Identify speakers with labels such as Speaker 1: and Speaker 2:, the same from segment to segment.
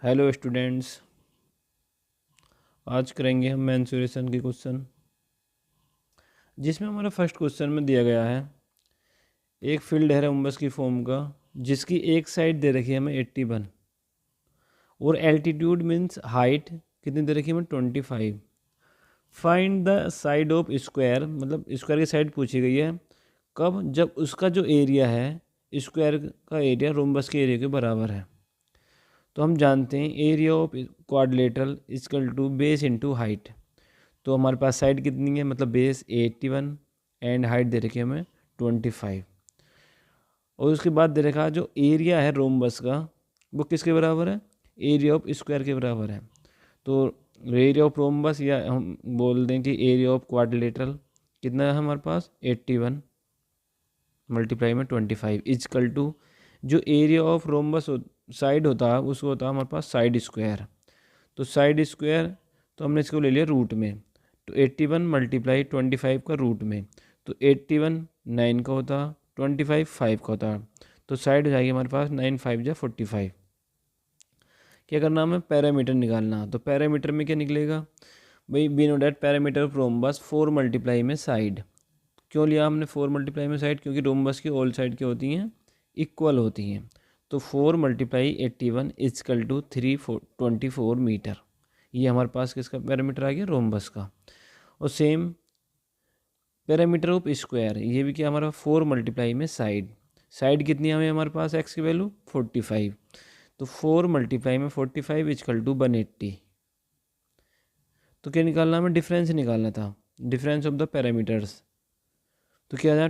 Speaker 1: Hello students, आज करेंगे हम मेंसुरेशन के क्वेश्चन, जिसमें हमारा फर्स्ट क्वेश्चन में दिया गया है एक फील्ड है रोम्बस की फॉर्म का, जिसकी एक साइड दे रखी है हमें 81 और एल्टीट्यूड मीन्स हाइट कितनी दे रखी है हमें 25। Find the side of square, मतलब स्क्वायर की साइड पूछी गई है कब, जब उसका जो एरिया है स्क्वायर का एरिया रोम्बस के एरिया के बराबर है। तो हम जानते हैं area of quadrilateral equal to base into height. तो हमारे पास साइड कितनी है, मतलब बेस 81 एंड हाइट दे रखी है हमें 25। और उसके बाद दे रखा जो एरिया है रोम्बस का वो किसके बराबर है, एरिया ऑफ स्क्वायर के बराबर है। तो एरिया ऑफ रोम्बस या हम बोल दें कि एरिया ऑफ क्वाड्रिलेटरल कितना है हमारे पास 81 मल्टीप्लाई में 25 इजकल टू जो एरिया ऑफ रोम्बस साइड होता है उसको होता है हमारे पास साइड स्क्वायर। तो साइड स्क्वायर तो हमने इसको ले लिया रूट में, तो 81 मल्टीप्लाई 25 का रूट में, तो 81 9 का होता, 25 5 का होता। तो साइड हो जाएगी हमारे पास 9 5 जा 45। क्या करना हमें, पैरामीटर निकालना। तो पैरामीटर में क्या निकलेगा भाई, we know that parameter of rhombus 4 multiply में साइड। क्यों लिया हमने 4 मल्टीप्लाई में साइड, क्योंकि रोम्बस की ऑल साइड क्या होती हैं, इक्वल होती हैं। तो 4 मल्टीप्लाई 81 इजकल टू 324 मीटर। ये हमारे पास किसका पैरामीटर आ गया, रोम्बस का। और सेम पैरामीटर ऑफ स्क्वायर, ये भी क्या हमारा 4 मल्टीप्लाई में साइड। साइड कितनी हमें हमारे पास एक्स की वैल्यू 45, तो 4 मल्टीप्लाई में 45 इजकल टू 180। तो क्या निकालना, हमें डिफरेंस निकालना था, डिफरेंस ऑफ द पैरामीटर्स। तो क्या था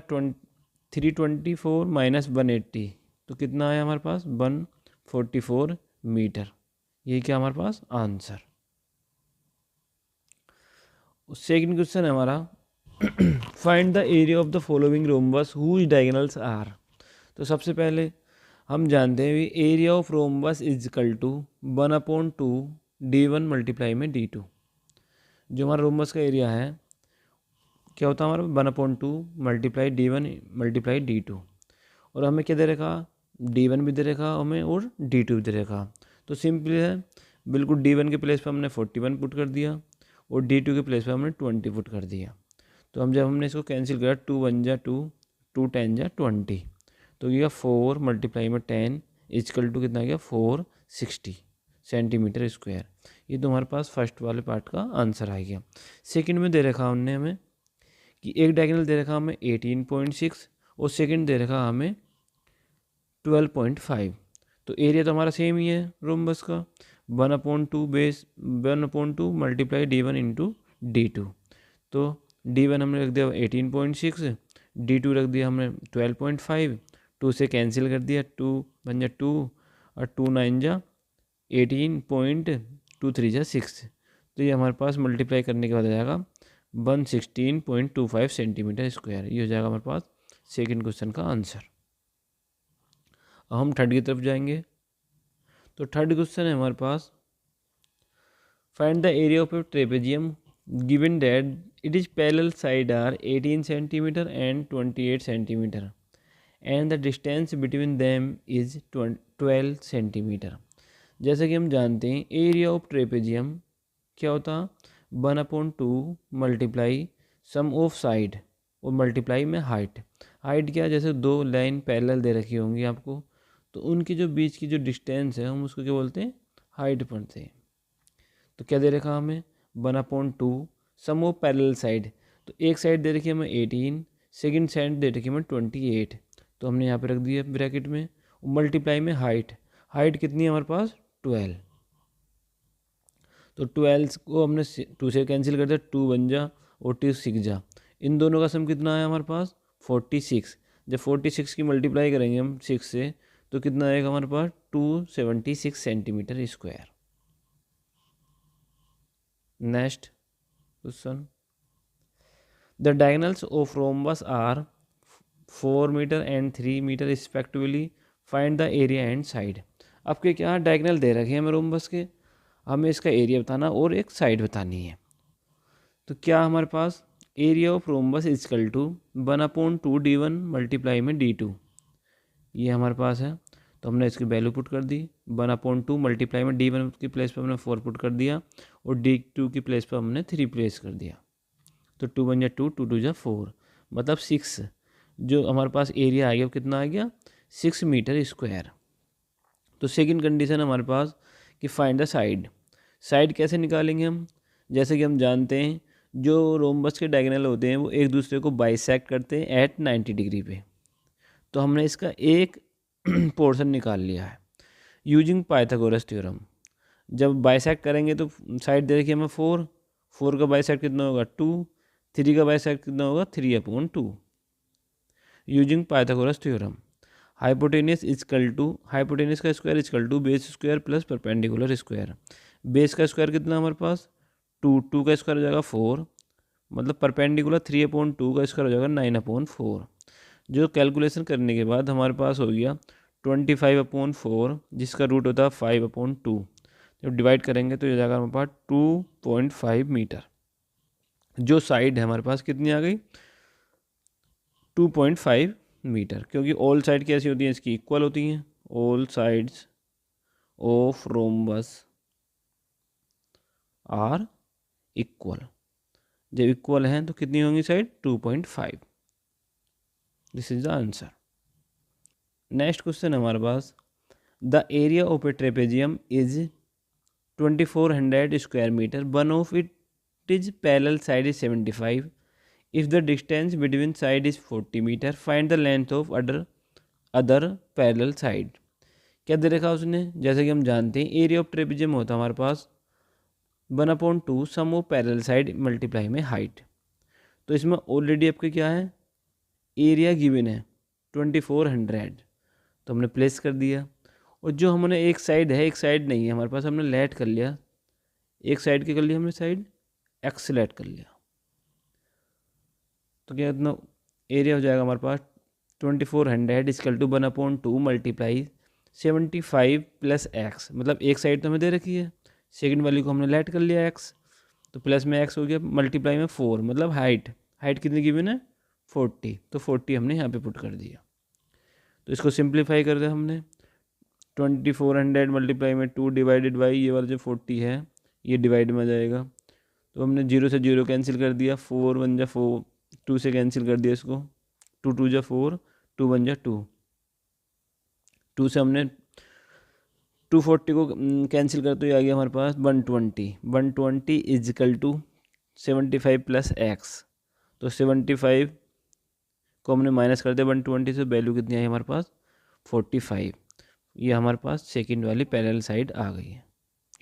Speaker 1: 324 माइनस 180, तो कितना आया हमारे पास 144 मीटर। ये क्या हमारे पास आंसर। सेकंड क्वेश्चन है हमारा find the area of the following rhombus whose diagonals are. तो सबसे पहले हम जानते हैं area of rhombus is equal to 1/2 D1 multiply में D2। जो हमारा रोम्बस का एरिया है क्या होता है हमारा 1/2 मल्टीप्लाई D1 मल्टीप्लाई D2। और हमें क्या दे रखा, D1 भी दे रखा हमें और D2 भी दे रखा। तो सिंपल है, बिल्कुल D1 के प्लेस पर हमने 41 पुट कर दिया और D2 के प्लेस पर हमने 20 पुट कर दिया। तो जब हमने इसको कैंसिल किया 2 1 जा 2, 2 10 जा 20, तो ये 4 मल्टीप्लाई में 10 इजकल टू कितना गया 460 सेंटीमीटर स्क्वायर। ये तो हमारे पास फर्स्ट वाले पार्ट का आंसर आ गया। सेकंड में दे रखा हमने हमें कि एक डायगोनल दे रखा हमें 18.6 और सेकंड दे रखा हमें 12.5। तो एरिया तो हमारा सेम ही है रोम्बस का, 1/2 base 1/2 multiply D1 into D2। तो D1 हमने रख दिया 18.6, D2 रख दिया हमने 12.5, 2 से कैंसिल कर दिया, 2 बन जा 2 और 2 9 जा 18.2 3 जा 6। तो ये हमारे पास मल्टीप्लाई करने के बाद आ जाएगा 116.25 सेंटीमीटर स्क्वायर। ये हो जाएगा हमारे पास सेकंड क्वेश्चन का आंसर। अब हम थर्ड की तरफ जाएंगे। तो थर्ड क्वेश्चन है हमारे पास find the area of a trapezium given that it is parallel side are 18 centimeter and 28 centimeter and the distance between them is 12 centimeter। जैसे कि हम जानते हैं एरिया ऑफ ट्रेपेजियम क्या होता, 1/2 मल्टीप्लाई सम ऑफ साइड और मल्टीप्लाई में height. Height क्या, जैसे दो लाइन पैरेलल दे रखी होंगी आपको, तो उनकी जो बीच की जो डिस्टेंस है हम उसको क्या बोलते हैं, हाइट पढ़ते हैं। तो क्या दे रखा हमें 1/2 सम ऑफ पैरेलल साइड। तो एक साइड दे रखी है हमें 18, सेकंड साइड दे रखी है हमें 28। तो हमने यहाँ पे रख दिया ब्रैकेट में, मल्टीप्लाई में हाइट। हाइट कितनी है हमारे पास 12। तो 12 को हमने 2 से कैंसिल कर दिया, 2 बन जा और 2 6 जा। इन दोनों का सम कितना है हमारे पास 46। जब 46 की मल्टीप्लाई करेंगे हम 6 से तो कितना आएगा हमारे पास 276 centimetre square. Next question, the diagonals of rhombus are 4 metre and 3 metre respectively, find the area and side. आपके क्या डायगोनल दे रखे हैं हमें रोम्बस के, हमें इसका एरिया बताना और एक साइड बतानी है। तो क्या हमारे पास area of rhombus equal to 1/2 D1 multiply में D2, ये हमारे पास है। तो हमने इसकी वैल्यू पुट कर दी 1/2 मल्टीप्लाई में D1 की प्लेस पर हमने 4 पुट कर दिया और D2 की प्लेस पर हमने 3 प्लेस कर दिया। तो 2 1 2 2 2 4 मतलब 6 जो हमारे पास एरिया आ गया वो कितना आ गया 6 मीटर स्क्वायर। तो सेकंड कंडीशन हमारे पास कि फाइंड द साइड। साइड कैसे निकालेंगे हम, जैसे कि हम जानते हैं जो रोम्बस के डायगोनल होते हैं वो एक दूसरे को बाइसेक्ट करते हैं एट 90 डिग्री पे। तो हमने इसका एक पोर्शन निकाल लिया है यूजिंग पाइथागोरस थ्योरम। जब बाइसेक्ट करेंगे तो साइड दे रखी हमें 4 का बाइसेक्ट कितना होगा 2, 3 का बाइसेक्ट कितना होगा 3/2 using Pythagoras theorem. Hypotenuse equal to hypotenuse का square equal to base square plus perpendicular square. Base का स्क्वायर कितना हमारे पास 2 का स्क्वायर हो जाएगा 4 मतलब परपेंडिकुलर 3/2 का स्क्वायर हो जाएगा 9/4। जो कैलकुलेशन करने के बाद हमारे पास हो गया 25/4 जिसका रूट होता है 5/2। जब डिवाइड करेंगे तो ये जाएगा हमारे पास 2.5 मीटर। जो साइड है हमारे पास कितनी आ गई 2.5 मीटर, क्योंकि ऑल साइड कैसी होती हैं इसकी इक्वल होती हैं। All sides of rhombus are equal. जब इक्वल हैं तो कितनी होंगी side 2.5। This is the answer. Next question हमारे पास the area of a trapezium is 2400 square metre, one of it is parallel side is 75। If the distance between side is 40 metre, find the length of other parallel side. क्या दे रखा उसने, जैसे कि हम जानते हैं एरिया ऑफ ट्रेपेजियम होता है हमारे पास 1/2 sum of parallel side multiply में हाइट। तो इसमें ऑलरेडी आपके क्या है एरिया गिवन है 2400, तो हमने प्लेस कर दिया। और जो हमने एक साइड है एक साइड नहीं है हमारे पास, हमने लेट कर लिया एक साइड की कर लिया हमने साइड एक्स लेट कर लिया। तो क्या इतना एरिया हो जाएगा हमारे पास 2400 equal to 1/2 multiply 75 plus x. मतलब एक साइड तो हमें दे रखी है, सेकंड वाली को हमने लेट कर लिया एक्स, तो प्लस में एक्स हो गया मल्टीप्लाई में 4 मतलब हाइट कितनी गिवन है 40, तो 40 हमने यहाँ पे पुट कर दिया। तो इसको सिंप्लीफाई कर दिया हमने 2400 मल्टीप्लाई में 2 डिवाइडेड बाई ये वाला जो 40 है ये डिवाइड में आ जाएगा। तो हमने 0 से 0 कैंसिल कर दिया 4 1 जा 4, 2 से कैंसिल कर दिया इसको 2 2 जा 4, 2 1 जा 2, 2 से हमने 240 को कैंसिल कर तो ये आ गया हमारे पास 120 इजिकल टू 75 प्लस एक्स। तो 75 को हमने माइनस कर दिया 120 से, वैल्यू कितनी आई हमारे पास 45। ये हमारे पास सेकंड वाली पैरेलल साइड आ गई है,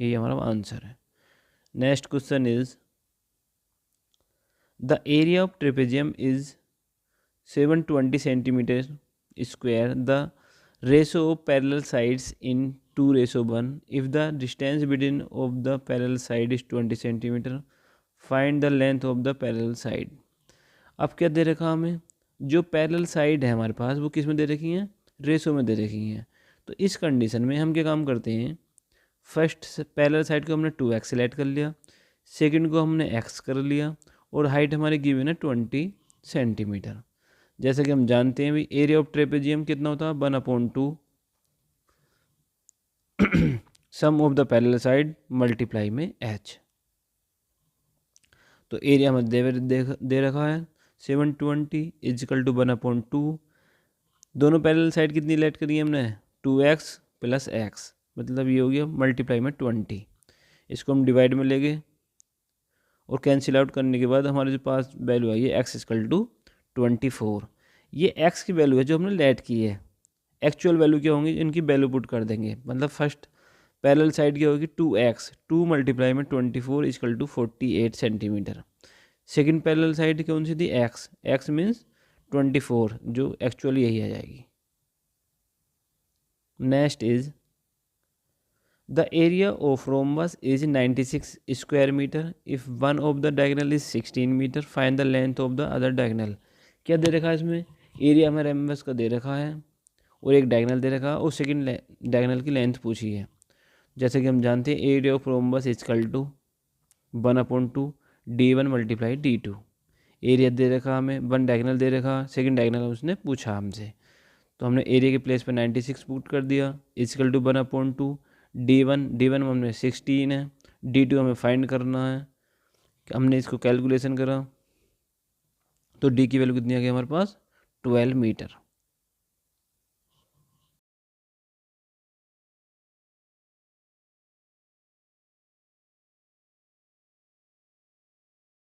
Speaker 1: यही हमारा आंसर है। Next question is the area of trapezium is 720 centimetre square, the ratio of parallel sides in 2:1। If the distance between of the parallel side is 20 centimetre, find the length of the parallel side. अब क्या दे रखा हमें, जो parallel side है हमारे पास वो किस में दे रखी हैं रेशो में दे रखी हैं। तो इस कंडीशन में हम क्या काम करते हैं, फर्स्ट पैरेलल साइड को हमने 2x सेलेक्ट कर लिया, सेकंड को हमने x कर लिया और हाइट हमारी गिवन है 20 सेंटीमीटर। जैसे कि हम जानते हैं भी एरिया ऑफ ट्रेपेजियम कितना होता है 1/2 sum of the parallel side multiply में h। तो एरिया में दे रखा है 720 इजिकल टू 1/2। दोनों पैरेलल साइड कितनी लेट करी है हमने 2x प्लस x, मतलब ये हो गया मल्टीप्लाई में 20। इसको हम डिवाइड में ले गए और कैंसिल आउट करने के बाद हमारे जो पास वैल्यू आई है x इक्वल टू 24। ये x की वैल्यू है जो हमने लेट की है, एक्चुअल वैल्यू क्या होंगी इनकी वैल्यू पुट कर देंगे। मतलब फर्स्ट पैरेलल साइड क्या होगी 2x, 2 मल्टीप्लाई में 24 equal to 48 centimetre. Second parallel side कौन सी थी x मीन्स 24 जो एक्चुअली यही आ जाएगी। Next is the area of rhombus is 96 square metre, if one of the diagonal is 16 metre, find the length of the other diagonal. क्या दे रखा है इसमें, एरिया हमें रोम्बस का दे रखा है और एक डायगोनल दे रखा है और सेकंड डायगोनल की लेंथ पूछी है। जैसे कि हम जानते हैं area of rhombus equal to 1/2 D1 multiply D2। Area दे रखा हमें, वन डायगोनल दे रखा, सेकंड डायगोनल उसने पूछा हमसे, तो हमने एरिया के प्लेस पे 96 पुट कर दिया, इक्वल टू 1/2। D1 हमने 16 है, D2 हमें फाइंड करना है। हमने इसको कैलकुलेशन करा तो D की वैल्यू कितनी आ गई हमारे पास 12 मीटर।